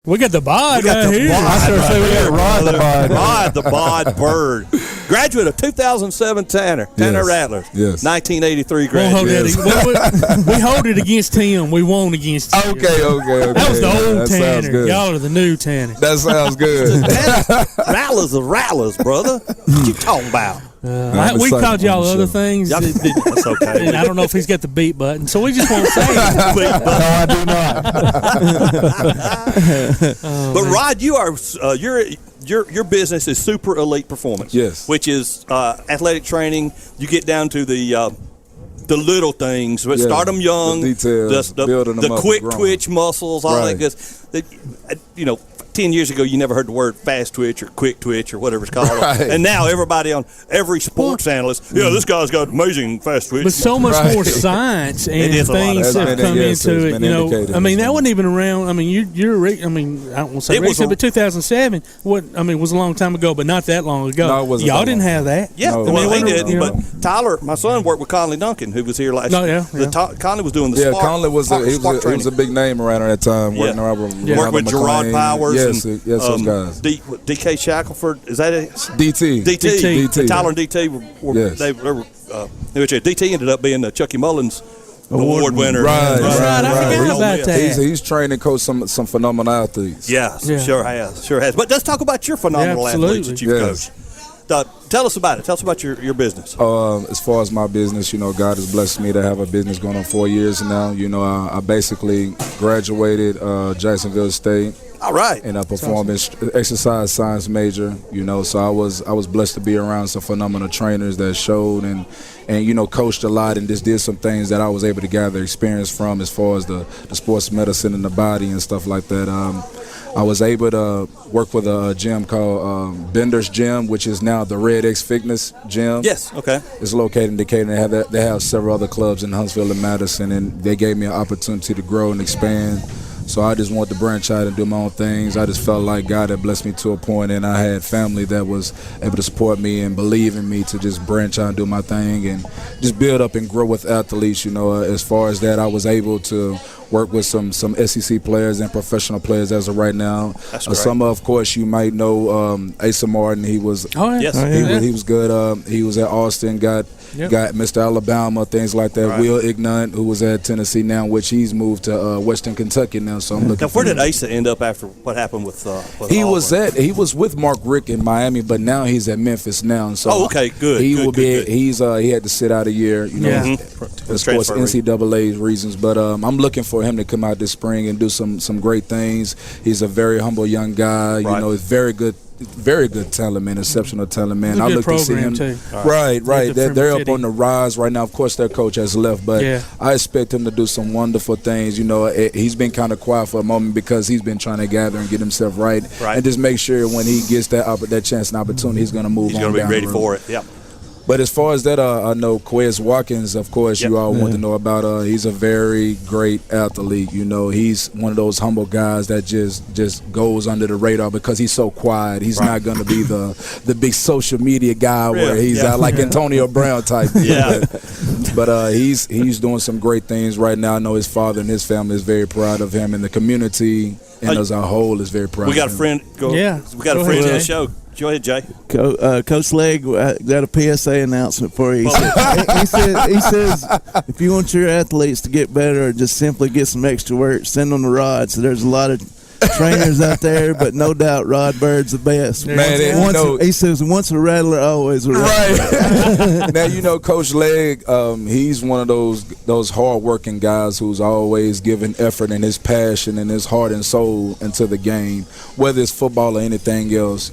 We got the bod We got right the here. bod Rod the Bod. Rod the Bod Byrd. Graduate of 2007 Tanner Yes. Rattlers. Yes. 1983 We'll hold graduate. we hold it against him. We won't against him. Okay. That was the old That sounds Tanner. good. Y'all are the new Tanner. That sounds good. Rattlers of Rattlers, brother. What you talking about? We called y'all other things. Y'all- That's okay. And I don't know if he's got the beat button, so we just won't say it. No, I do not. But Rod, you are your business is super elite performance. Yes. Which is athletic training. You get down to the little things. But Yeah, start them young. the details, building them the up quick and growing. twitch muscles, all Right. that good. 10 years ago, you never heard the word fast twitch or quick twitch or whatever it's called. Right. And now everybody on every sports analyst, this guy's got amazing fast twitch. But so much Right. more science and It is a lot. things That's have been- come yes, into it's it. been indicated. I mean, It's that been- wasn't even around. I mean, I mean, I don't want to say It was recent, but 2007. Was a long time ago, but not that long ago. No, it wasn't Y'all that didn't long. have that. Yeah, No, well, I he mean, did. you know. But Tyler, my son, worked with Conley Duncan, who was here last Oh, year. yeah. Conley was doing the Yeah, spark. Conley was spark he was training. a big name around at that time. Working around with Yeah. Worked with Gerard Powers. Yes, and, those guys. DK Shackelford. Is that it? DT. DT. Tyler and DT were Yes. they were DT ended up being the Chucky Mullins Award winner. Right, That's right. I right. forgot about that. He's trained and coached some phenomenal athletes. Yeah, Yeah. sure has. But let's talk about your phenomenal Yeah, athletes that you've Yes. coached. Tell us about it. Tell us about your business. As far as my business, God has blessed me to have a business going on 4 years now. I basically graduated Jacksonville State. All right. And a performance exercise science major, so I was blessed to be around some phenomenal trainers that showed and coached a lot and just did some things that I was able to gather experience from as far as the sports medicine and the body and stuff like that. I was able to work with a gym called Bender's Gym, which is now the Red X Fitness Gym. Yes. Okay. It's located in Decatur. They have several other clubs in Huntsville and Madison, and they gave me an opportunity to grow and expand. So I just wanted to branch out and do my own things. I just felt like God had blessed me to a point, and I had family that was able to support me and believe in me to just branch out and do my thing and just build up and grow with athletes. As far as that, I was able to work with some SEC players and professional players as of right now. That's great. Some, of course, you might know Asa Martin. He was Yes. he was good. He was at Austin, got Mr. Alabama, things like that. Right. Will Ignant, who was at Tennessee now, which he's moved to Western Kentucky now. So I'm looking. Now, where did Asa end up after what happened with? He Auburn? he was with Mark Rick in Miami, but now he's at Memphis now. So okay, good. He good, will good, be. He's he had to sit out a year. As far as NCAA reasons, but I'm looking for him to come out this spring and do some great things. He's a very humble young guy. Right. He's very good talent, man. Exceptional talent, man. I look to see him. Too. Right. They're up City. on the rise right now. Of course, their coach has left, but I expect him to do some wonderful things. He's been kind of quiet for a moment because he's been trying to gather and get himself right. And just make sure when he gets that chance and opportunity, he's going to move on. He's going to be ready for it. Yeah. But as far as that, I know Quez Watkins, of course, you all want to know about. He's a very great athlete. He's one of those humble guys that just goes under the radar because he's so quiet. He's not going to be the big social media guy where he's like Antonio Brown type. But he's doing some great things right now. I know his father and his family is very proud of him, and the community and as a whole is very proud. We got a friend. We got a friend on the show. Go ahead, Jay. Coach Legg got a PSA announcement for you. He says, if you want your athletes to get better or just simply get some extra work, send them to Rod. So there's a lot of trainers out there, but no doubt Rod Byrd's the best. Man, he says, once a rattler, always a rattler. Right. Now, Coach Legg, he's one of those hard-working guys who's always giving effort and his passion and his heart and soul into the game, whether it's football or anything else.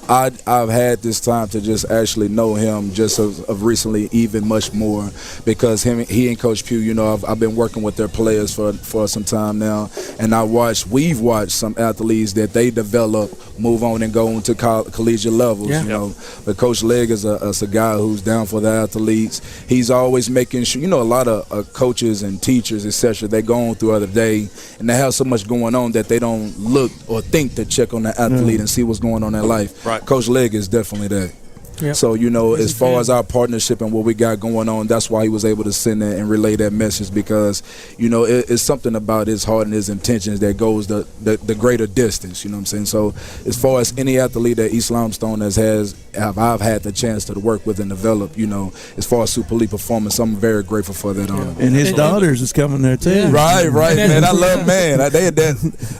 I've had this time to just actually know him just of recently even much more because he and Coach Pugh, I've been working with their players for some time now, and we've watched some athletes that they develop, move on and go into collegiate levels, But Coach Legg is a guy who's down for the athletes. He's always making sure, a lot of coaches and teachers, etc., they go on throughout the day and they have so much going on that they don't look or think to check on the athlete and see what's going on in their life. Right. Coach Legg is definitely that. Yep. So, you know, as far good. as our partnership and what we got going on, that's why he was able to send that and relay that message because, you know, it's something about his heart and his intentions that goes the greater distance, you know what I'm saying? So as far as any athlete that East Limestone I've had the chance to work with and develop, you know, as far as Super Elite Performance, I'm very grateful for that honor. And his daughters is coming there too. Yeah. Right, man. I love, man.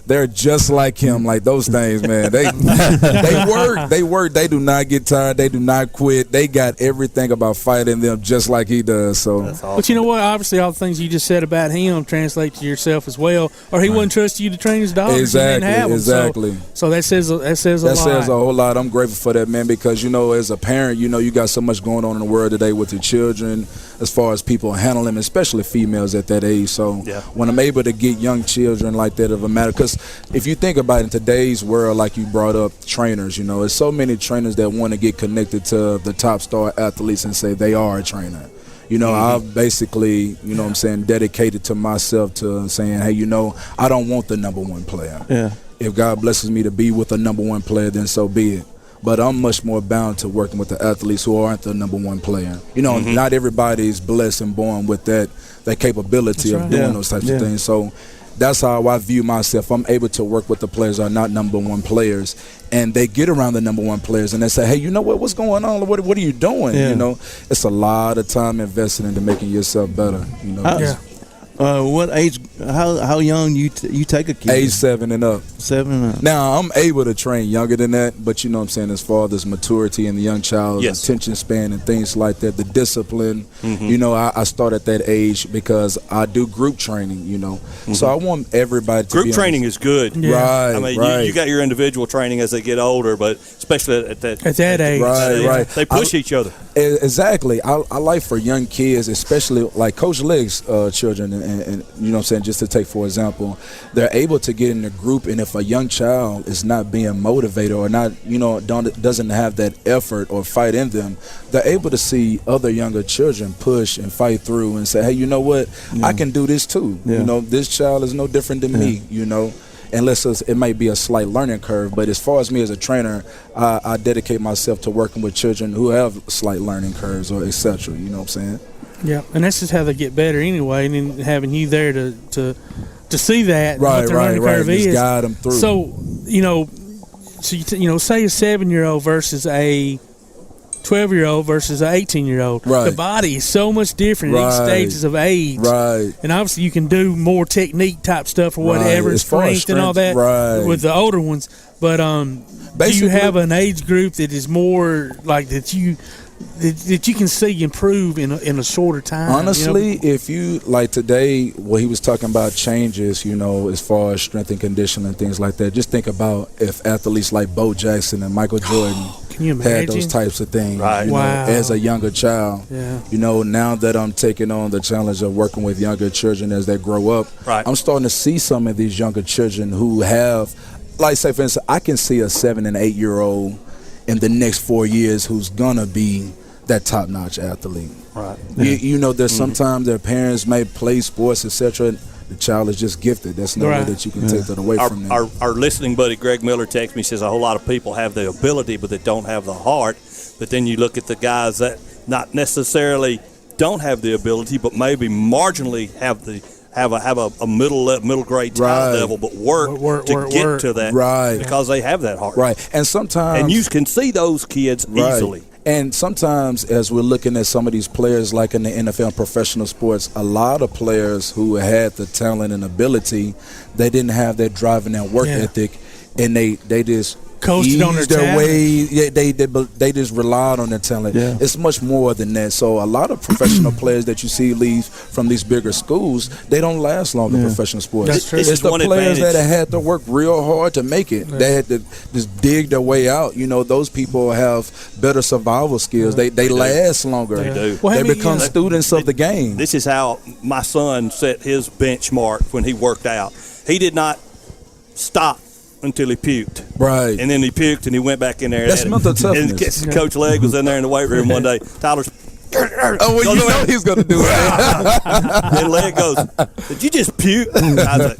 They're just like him, like those things, man. They work. They do not get tired. They do not quit. They got everything about fighting them just like he does. So, That's awesome. But you know what? Obviously, all the things you just said about him translate to yourself as well. Or he wouldn't trust you to train his daughters. Exactly, He didn't have them. exactly. So that says a lot. That says a whole lot. I'm grateful for that, man, because, you know, as a parent, you know, you got so much going on in the world today with your children as far as people handling them, especially females at that age. So when I'm able to get young children like that of a matter, because if you think about it, in today's world, like you brought up, trainers, you know, there's so many trainers that want to get connected to the top star athletes and say they are a trainer. You know, I've basically, you know what I'm saying, dedicated to myself to saying, hey, you know, I don't want the number one player. Yeah. If God blesses me to be with a number one player, then so be it. But I'm much more bound to working with the athletes who aren't the number one player. You know, not everybody's blessed and born with that capability of doing those types of things. So that's how I view myself. I'm able to work with the players that are not number one players, and they get around the number one players, and they say, hey, you know what? What's going on? What are you doing? Yeah. You know, it's a lot of time invested into making yourself better. You know, What age? How young you take a kid? age 7 and up. 7 and up. Now, I'm able to train younger than that, but you know what I'm saying, as far as this maturity in the young child's attention span and things like that, the discipline, you know, I start at that age because I do group training, you know. So I want everybody to Group training is good. Right, I mean, right. you got your individual training as they get older, but especially at that age. Right. They push each other. Exactly. I like for young kids, especially like Coach Legg's children, and you know what I'm saying, just to take for example, they're able to get in a group, and if a young child is not being motivated or not, you know, doesn't have that effort or fight in them, they're able to see other younger children push and fight through and say, hey, you know what, I can do this too. You know, this child is no different than me, you know. Unless it might be a slight learning curve, but as far as me as a trainer, I dedicate myself to working with children who have slight learning curves or et cetera, you know what I'm saying? Yeah, and that's just how they get better anyway, and then having you there to see that, Right, what their learning curve just is. guide them through. So, you know, say a 7-year-old versus a 12-year-old versus an 18-year-old. Right. The body is so much different at each stages of age. Right. And obviously you can do more technique type stuff or whatever, As far as strength and all that with the older ones. But do you have an age group that is more like that you can see improve in a shorter time? Honestly, if you like today, what he was talking about changes, you know, as far as strength and conditioning and things like that. Just think about if athletes like Bo Jackson and Michael Jordan Can you had imagine? those types of things, Right. you know, Wow. as a younger child. Yeah. You know, now that I'm taking on the challenge of working with younger children as they grow up, Right. I'm starting to see some of these younger children who have, like, say, for instance, I can see a 7 and 8-year-old in the next 4 years who's gonna be that top-notch athlete. Right. You know, there's sometimes their parents may play sports, etc. The child is just gifted. That's no way that you can take that away from them. Our listening buddy Greg Miller texts me, says a whole lot of people have the ability, but they don't have the heart. But then you look at the guys that not necessarily don't have the ability, but maybe marginally have a middle grade talent level, but work to get to that because they have that heart. Right. And sometimes, and you can see those kids easily. And sometimes, as we're looking at some of these players, like in the NFL and professional sports, a lot of players who had the talent and ability, they didn't have that drive and that work ethic, and they just coasted on their way. Yeah, they just relied on their talent. Yeah. It's much more than that. So a lot of professional players that you see leave from these bigger schools, they don't last long in professional sports. That's true. It's the players that had to work real hard to make it. They had to just dig their way out. You know, those people have better survival skills. They last longer. They do. Well, They become students of the game. This is how my son set his benchmark when he worked out. He did not stop until he puked. Right. And then he puked and he went back in there. That's mental toughness. And Coach Legg was in there in the weight room one day. Tyler's Oh, well, you know he's going to do it. and Legg goes, "Did you just puke?" I was like,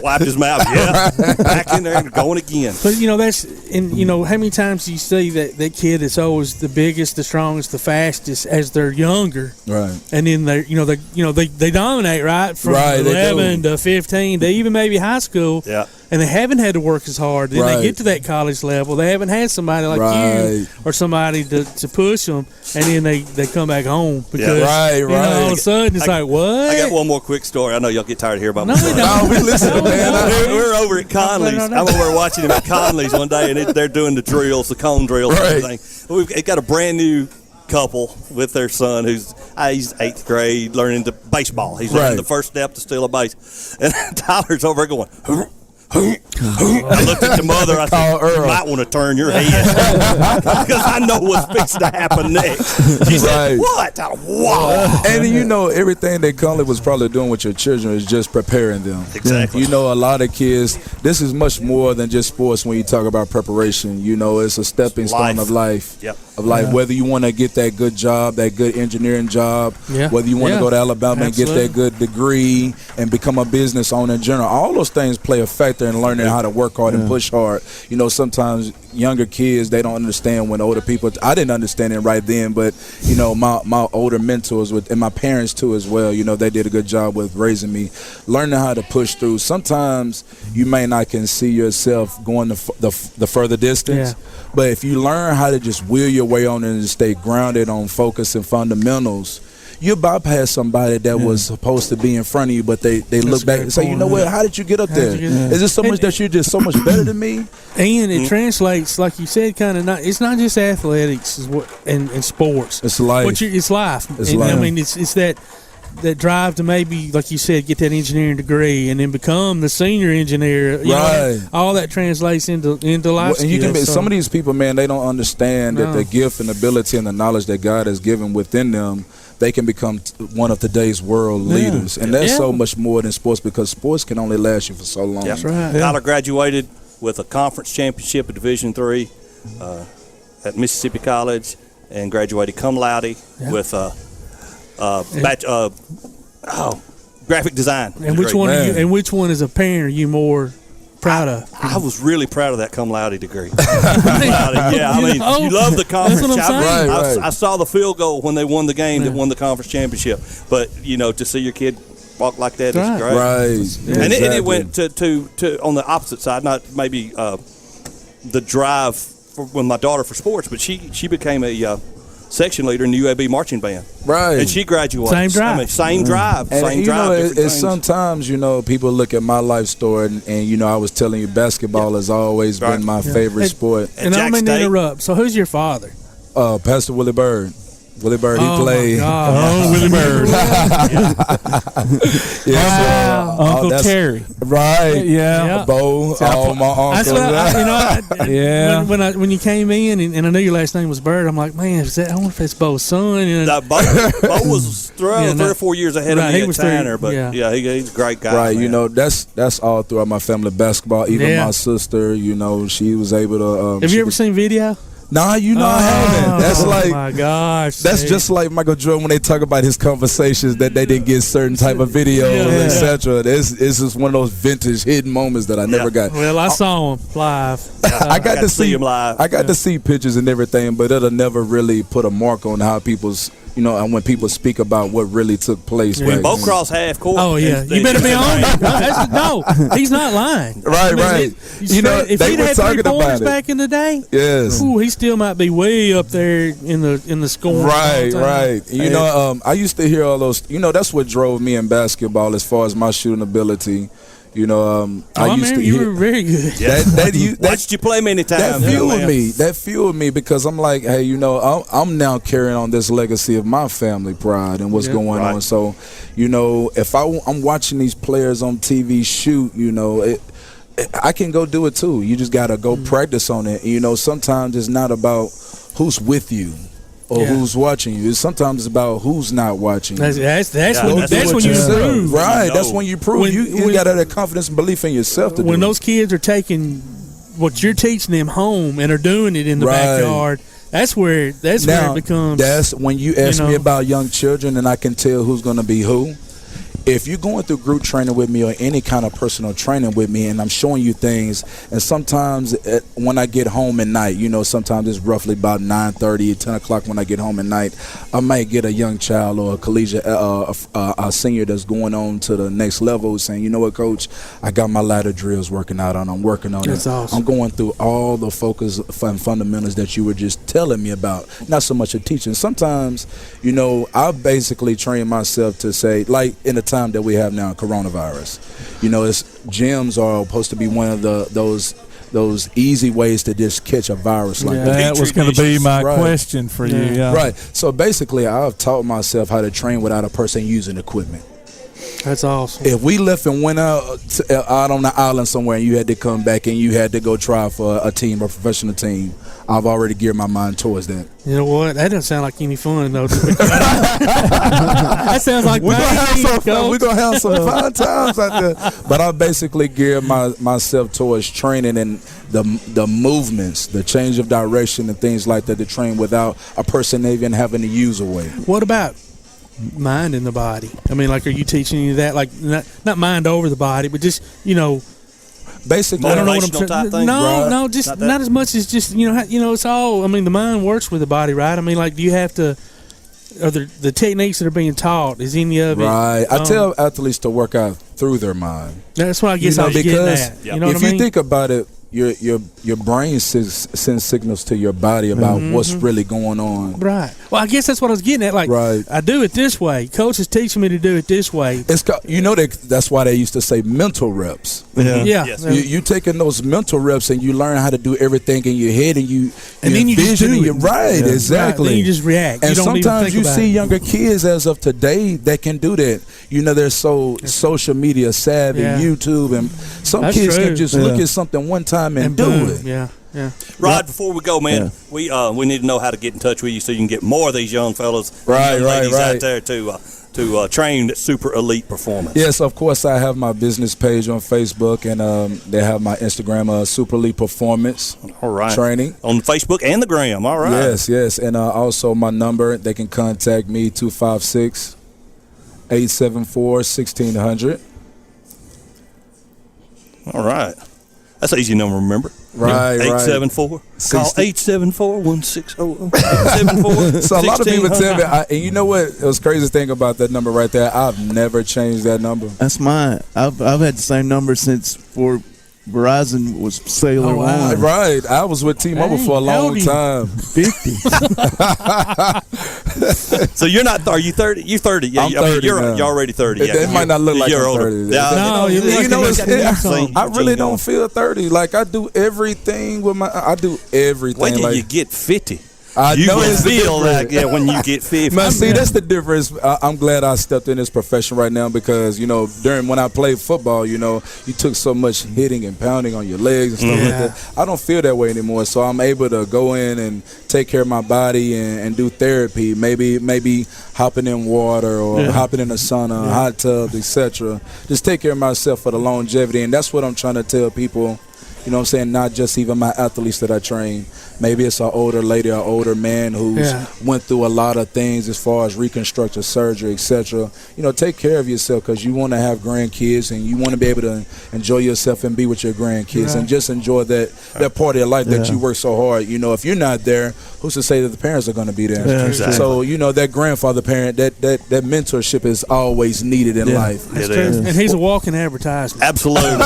wiped his mouth. Yeah, back in there and going again. But how many times do you see that kid that's always the biggest, the strongest, the fastest as they're younger, right? And then they dominate right from 11 to 15 to even maybe high school. Yeah. And they haven't had to work as hard. Then they get to that college level. They haven't had somebody like you or somebody to push them, and then they come back home because all of a sudden it's like, what? I got one more quick story. I know y'all get tired of hearing about my son. No, we listen, man. We're over at Conley's. I'm over watching him at Conley's one day, and they're doing the drills, the cone drills and everything. We've got a brand new couple with their son who's he's 8th grade learning the baseball. He's learning the first step to steal a base, and Tyler's over there going. I looked at the mother. I said, "You might want to turn your head because I know what's fixing to happen next." She said, "What? Wow!" And everything that Conley was probably doing with your children is just preparing them. Exactly. A lot of kids. This is much more than just sports. When you talk about preparation, it's a stepping stone of life. Yep. Of life, whether you want to get that good job, that good engineering job, whether you want to go to Alabama and get that good degree and become a business owner in general, all those things play a factor in learning how to work hard and push hard. Sometimes younger kids, they don't understand when older people, I didn't understand it right then, but my older mentors and my parents too as well, they did a good job with raising me, learning how to push through. Sometimes you may not can see yourself going the further distance, but if you learn how to just wheel your way on and stay grounded on focus and fundamentals, you bypass somebody that was supposed to be in front of you, but they look back and say, you know what, how did you get up there? Is it so much that you're just so much better than me? And it translates, like you said, kind of it's not just athletics and sports. It's life. It's life. It's life. I mean, it's that drive to maybe, like you said, get that engineering degree and then become the senior engineer. All that translates into life and skills. Some of these people, man, they don't understand that the gift and ability and the knowledge that God has given within them, they can become one of today's world leaders. And that's so much more than sports, because sports can only last you for so long. That's right. Tyler graduated with a conference championship at Division III at Mississippi College and graduated cum laude with graphic design. And which one? Which one as a parent are you more proud of? I was really proud of that cum laude degree. You love the conference. That's what I'm saying. I saw the field goal when they won the game that won the conference championship. But to see your kid walk like that is great. Right. And it went to on the opposite side, not maybe the drive with my daughter for sports, but she became a section leader in the UAB marching band. Right. And she graduated. Same drive. Same drive. And same drive. It's sometimes, people look at my life story and I was telling you, basketball has always been my favorite sport. And I'm going to interrupt. So who's your father? Pastor Willie Byrd. Willie Byrd, he played. Willie Byrd. Uncle Terry. Right. Yeah. Bo, all my uncles. That's what when you came in and I knew your last name was Byrd, I'm like, man, I wonder if it's Bo's son. Bo was 3 or 4 years ahead of me at Tanner, but he's a great guy. Right, man. That's all throughout my family, basketball. Even my sister, she was able to. Have you ever seen video? Nah, I haven't. That's oh my gosh. That's just like Michael Jordan when they talk about his conversations that they didn't get certain type of videos, etc. It's just one of those vintage hidden moments that I never got. Well, I saw him live. I got to see him live. I got to see pictures and everything, but it'll never really put a mark on how people's. And when people speak about what really took place. When Bo crossed half court. Oh, yeah. You better be on it. No, he's not lying. Right. If he'd had 3 pointers back in the day, he still might be way up there in the scoring. Right. I used to hear all those. That's what drove me in basketball as far as my shooting ability. You were very good. Watched you play many times. That fueled me because I'm like, hey, I'm now carrying on this legacy of my family pride and what's going on. So, if I'm watching these players on TV shoot, I can go do it too. You just gotta go practice on it. Sometimes it's not about who's with you or who's watching you. Sometimes it's about who's not watching you. That's when you improve. Right, that's when you prove. You got that confidence and belief in yourself to do it. When those kids are taking what you're teaching them home and are doing it in the backyard, that's where it becomes. That's when you ask me about young children and I can tell who's going to be who. if you're going through group training with me or any kind of personal training with me, and I'm showing you things, and sometimes when I get home at night, sometimes it's roughly about 9:30, 10 o'clock when I get home at night, I might get a young child or a collegiate, a senior that's going on to the next level saying, you know what, Coach, I got my ladder drills working out on. I'm working on That's it. Awesome. I'm going through all the focus and fundamentals that you were just telling me about, not so much a teaching. Sometimes, I basically train myself to say, like in the time that we have now, coronavirus, it's gyms are supposed to be one of those easy ways to just catch a virus like that. That was going to be my question for you. Yeah. Right. So basically, I've taught myself how to train without a person using equipment. That's awesome. If we left and went out on the island somewhere and you had to come back and you had to go try for a team, a professional team, I've already geared my mind towards that. You know what? That doesn't sound like any fun, though. That sounds like we're gonna have some fun times out there. But I basically geared myself towards training and the movements, the change of direction and things like that to train without a person even having to use a weight. What about mind in the body? I mean, like, are you teaching you that? Like, not mind over the body, but just, basically, I don't know what I'm saying. No, just not as much as just it's all. I mean, the mind works with the body, right? I mean, like, do you have to? Are the techniques that are being taught? Is any of it? Right. I tell athletes to work out through their mind. That's what I guess I was getting at. You know, if you think about it, your brain sends signals to your body about what's really going on. Right. Well, I guess that's what I was getting at. Like, I do it this way. Coach is teaching me to do it this way. That's why they used to say mental reps. Yeah. Yes. You taking those mental reps and you learn how to do everything in your head and then you just do it. Right, exactly. Right. Then you just react. And you don't sometimes even you think see about younger kids as of today that can do that. They're so social media savvy, YouTube, and some kids can just look at something one time and do it. Yeah. Rod, before we go, man, we need to know how to get in touch with you so you can get more of these young fellas, ladies out there to train at Super Elite Performance. Yes, of course. I have my business page on Facebook, and they have my Instagram, Super Elite Performance. All right. Training on Facebook and the gram. All right. Yes, and also my number. They can contact me 256-874-1600. All right. That's an easy number to remember. Right, 874. Call 874-1600. So a lot of people tell me, and you know what? It was crazy thing about that number right there. I've never changed that number. That's mine. I've had the same number since for Verizon was cellular. Wow. Right. I was with T-Mobile for a long time. 50. So you're not? Are you 30? You 30? Yeah. I'm 30 you're now. already 30. It might not look like you're I'm older. 30. Yeah. No, I really don't feel 30. Like, I do everything with I do everything. Wait till you get 50. You know it's feel like when you get 50. Man, see, that's the difference. I'm glad I stepped in this profession right now because, during when I played football, you took so much hitting and pounding on your legs and stuff like that. I don't feel that way anymore. So I'm able to go in and take care of my body and do therapy, maybe hopping in water or hopping in a sauna, hot tubs, etc. Just take care of myself for the longevity. And that's what I'm trying to tell people. You know what I'm saying? Not just even my athletes that I train. Maybe it's an older lady or older man who's went through a lot of things as far as reconstructive surgery, etc. Take care of yourself because you want to have grandkids and you want to be able to enjoy yourself and be with your grandkids and just enjoy that part of your life that you work so hard. If you're not there, who's to say that the parents are going to be there? Yeah, exactly. So, that grandfather parent, that mentorship is always needed in life. It is. And he's a walking advertisement. Absolutely.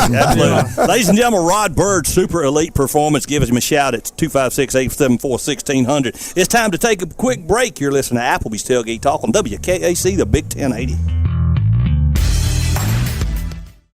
Ladies and gentlemen, Rod Byrd, Super Elite Performance. Give us a shout at 256-874-1600. It's time to take a quick break. You're listening to Applebee's Tailgate Talk on WKAC, the Big 1080.